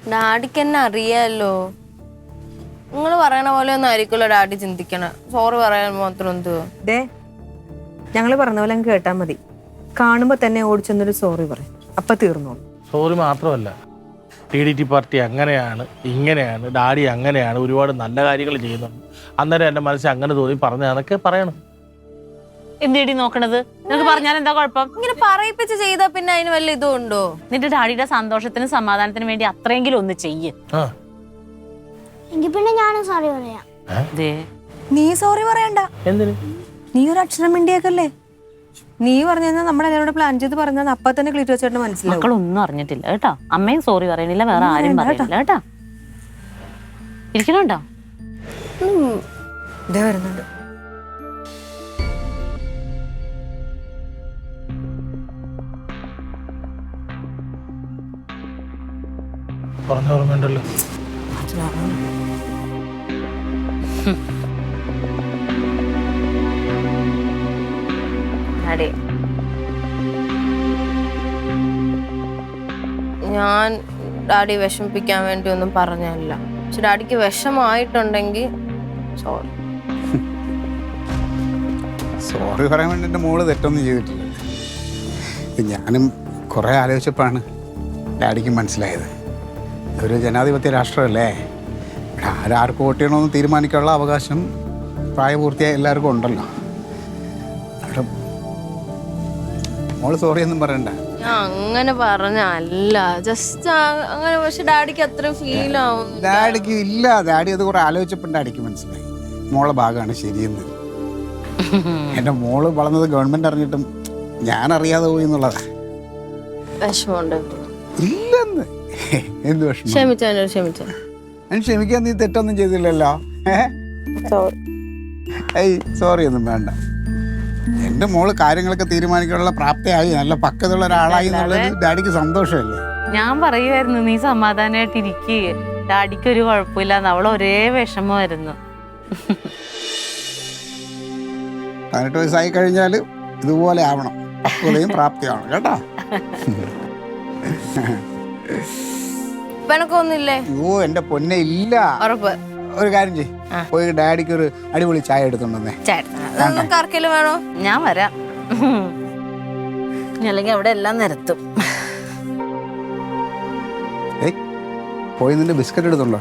ഡാഡിക്ക് എന്നെ അറിയാലോ. നിങ്ങൾ പറയണ പോലെ ഒന്നും ആയിരിക്കുമല്ലോ ഡാഡി ചിന്തിക്കണ. സോറി പറയാൻ മാത്രം എന്ത്? ഡേ, ഞങ്ങൾ പറഞ്ഞ പോലെ അങ്ങ് കേട്ടാ മതി. കാണുമ്പോ തന്നെ ഓടിച്ചെന്നൊരു സോറി പറയും, അപ്പൊ തീർന്നോളൂ. സോറി മാത്രമല്ല, TDT പാർട്ടി അങ്ങനെയാണ്, ഇങ്ങനെയാണ്, ഡാഡി അങ്ങനെയാണ്, ഒരുപാട് നല്ല കാര്യങ്ങൾ ചെയ്യുന്നുണ്ട്. അന്നേരം എൻ്റെ മനസ്സിൽ അങ്ങനെ തോന്നി പറഞ്ഞതൊക്കെ പറയണം. എന്തിടി നോക്കണത്? നിനക്ക് പറഞ്ഞാൽ എന്താ കുഴപ്പം? ഇങ്ങനെ പറയിപ്പിച്ച് ചെയ്താ പിന്നെ അതിന് വല്ല ഇതും ഉണ്ടോ? നിന്റെ ഡാഡിയുടെ സന്തോഷത്തിനും സമാധാനത്തിനും വേണ്ടി അത്രയെങ്കിലും ഒന്ന് ചെയ്യ്. എങ്കിൽ പിന്നെ ഞാനും സോറി പറയാം. നീ സോറി പറയണ്ട. എന്തിന്? നീ ഒരു അക്ഷരം മിണ്ടിയേക്കല്ലേ. നീ പറഞ്ഞാൽ നമ്മളെല്ലാവരോട് പ്ലാൻ ചെയ്ത് പറഞ്ഞത് അപ്പൊ തന്നെ ക്ലീറ്റ് വെച്ചിട്ട് മനസ്സിലാവും. മക്കളൊന്നും അറിഞ്ഞിട്ടില്ല കേട്ടോ. അമ്മയും സോറി പറയണില്ല, വേറെ ആരും പറയണില്ല കേട്ടോ. ഇരിക്കണുണ്ടോ? ഇതേ വരുന്നുണ്ട്. പറഞ്ഞ ഓർമ്മയുണ്ടല്ലോ. ഡാഡി, ഞാൻ ഡാഡി വിഷമിപ്പിക്കാൻ വേണ്ടി ഒന്നും പറഞ്ഞല്ല. പക്ഷെ ഡാഡിക്ക് വിഷമായിട്ടുണ്ടെങ്കിൽ സോറി. സോറി പറയാൻ വേണ്ടി എൻ്റെ മോള് തെറ്റൊന്നും ചെയ്തിട്ടില്ല. ഞാനും കുറേ ആലോചിച്ചപ്പോഴാണ് ഡാഡിക്ക് മനസ്സിലായത്, ഒരു ജനാധിപത്യ രാഷ്ട്രമല്ലേ, ഇവിടെ ആർക്ക് വോട്ട് ചെയ്യണമെന്ന് തീരുമാനിക്കാനുള്ള അവകാശം പ്രായപൂർത്തിയായ എല്ലാവർക്കും ഉണ്ടല്ലോ. അവിടെ മോള് സോറി ഒന്നും പറയണ്ട. ഞാൻ അങ്ങനെ പറഞ്ഞല്ല, ജസ്റ്റ് അങ്ങനെ. പക്ഷെ ഡാഡിക്ക് അത്ര ഫീൽ ആവും. ഡാഡിക്ക് ഇല്ല, ഡാഡി അത് കുറെ ആലോചിച്ചപ്പോൾ ഡാഡിക്ക് മനസ്സിലായി മോളെ ഭാഗമാണ് ശരിയെന്ന്. എൻ്റെ മോള് വളർന്നത് ഗവൺമെന്റ് അറിഞ്ഞിട്ടും ഞാൻ അറിയാതെ പോയി എന്നുള്ളതാ. വിഷമമുണ്ട്. ഇല്ലെന്ന്. എന്ത് വിഷമം? ക്ഷമിച്ചു. ഞാൻ ക്ഷമിക്കാൻ നീ തെറ്റൊന്നും ചെയ്തില്ലല്ലോ. ഏയ് സോറി ഒന്നും വേണ്ട. എൻ്റെ മോള് കാര്യങ്ങളൊക്കെ തീരുമാനിക്കാനുള്ള പ്രാപ്തിയായി, നല്ല പക്വതയുള്ള ഒരാളായി എന്നുള്ളത് ഡാഡിക്ക് സന്തോഷമല്ലേ. ഞാൻ പറയുമായിരുന്നു നീ സമാധാനമായിട്ട് ഇരിക്കേ, ഡാഡിക്ക് ഒരു കുഴപ്പമില്ല, അവൾ ഒരേ വിഷമമായിരുന്നു. 18 വയസ്സായി കഴിഞ്ഞാൽ ഇതുപോലെ ആവണം, പക്വതയും പ്രാപ്തിയാവണം കേട്ടോ. എനക്കൊന്നുമില്ലേ? അയ്യോ എൻ്റെ പൊന്നെ ഇല്ല. ഉറപ്പ്. ഒരു കാര്യം ചെയ്യ്, പോയി ഡാഡിക്ക് ഒരു അടിപൊളി ചായ എടുത്തുണ്ടെന്നേ. ആർക്കെങ്കിലും വേണോ? ഞാൻ വരാം, അല്ലെങ്കിൽ അവിടെ എല്ലാം നിരത്തും. ഏയ് പോയി നിന്റെ ബിസ്ക്കറ്റ് എടുത്തുണ്ടോ?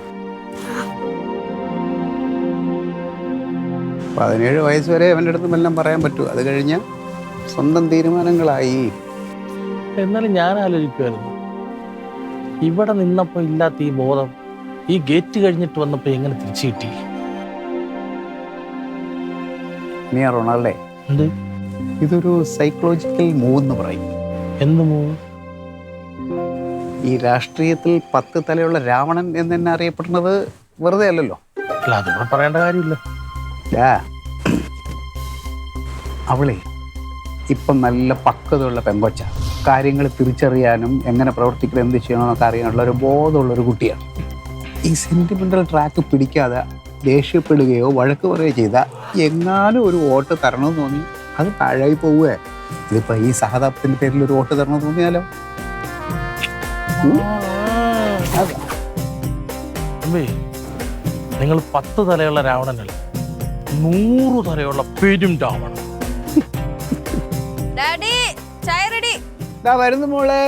17 വയസ്സ് വരെ അവൻ്റെ അടുത്ത് എല്ലാം പറയാൻ പറ്റൂ, അത് കഴിഞ്ഞ് സ്വന്തം തീരുമാനങ്ങളായി. എന്നാലും ഞാൻ ആലോചിക്കുമായിരുന്നു, ഇവിടെ നിന്നപ്പോൾ ഇല്ലാത്ത ഈ ബോധം ഈ ഗേറ്റ് കഴിഞ്ഞിട്ട് വന്നപ്പോൾ എങ്ങനെ തിരിച്ചു കിട്ടി? നീ റൊണാൾഡേ, എന്ത്? ഇതൊരു സൈക്കോളജിക്കൽ മൂവ് എന്ന് പറയും. എന്ത് മൂവ്? ഈ രാഷ്ട്രീയത്തിൽ 10 തലയുള്ള രാവണൻ എന്ന് തന്നെ അറിയപ്പെടുന്നത് വെറുതെ അല്ലല്ലോ. അല്ല, അതിവിടെ പറയേണ്ട കാര്യമില്ല. അവളെ ഇപ്പം നല്ല പക്വതയുള്ള പെങ്കൊച്ച, കാര്യങ്ങൾ തിരിച്ചറിയാനും എങ്ങനെ പ്രവർത്തിക്കണം, എന്ത് ചെയ്യണമെന്നൊക്കെ അറിയാനുള്ള ഒരു ബോധമുള്ളൊരു കുട്ടിയാണ്. ഈ സെൻറ്റിമെൻ്റൽ ട്രാക്ക് പിടിക്കാതെ ദേഷ്യപ്പെടുകയോ വഴക്ക് പറയുകയോ ചെയ്താൽ എങ്ങാനും ഒരു വോട്ട് തരണമെന്ന് തോന്നി അത് താഴായി പോവുകയെ. ഇതിപ്പോൾ ഈ സഹതാപത്തിൻ്റെ പേരിൽ ഒരു വോട്ട് തരണമെന്ന് തോന്നിയാലോ? നിങ്ങൾ 10 തലയുള്ള രാവണനല്ല, 100 തലയുള്ള പെരും രാവണൻ. ഡാഡി, ചായ റെഡി. വരുന്നു മോളെ.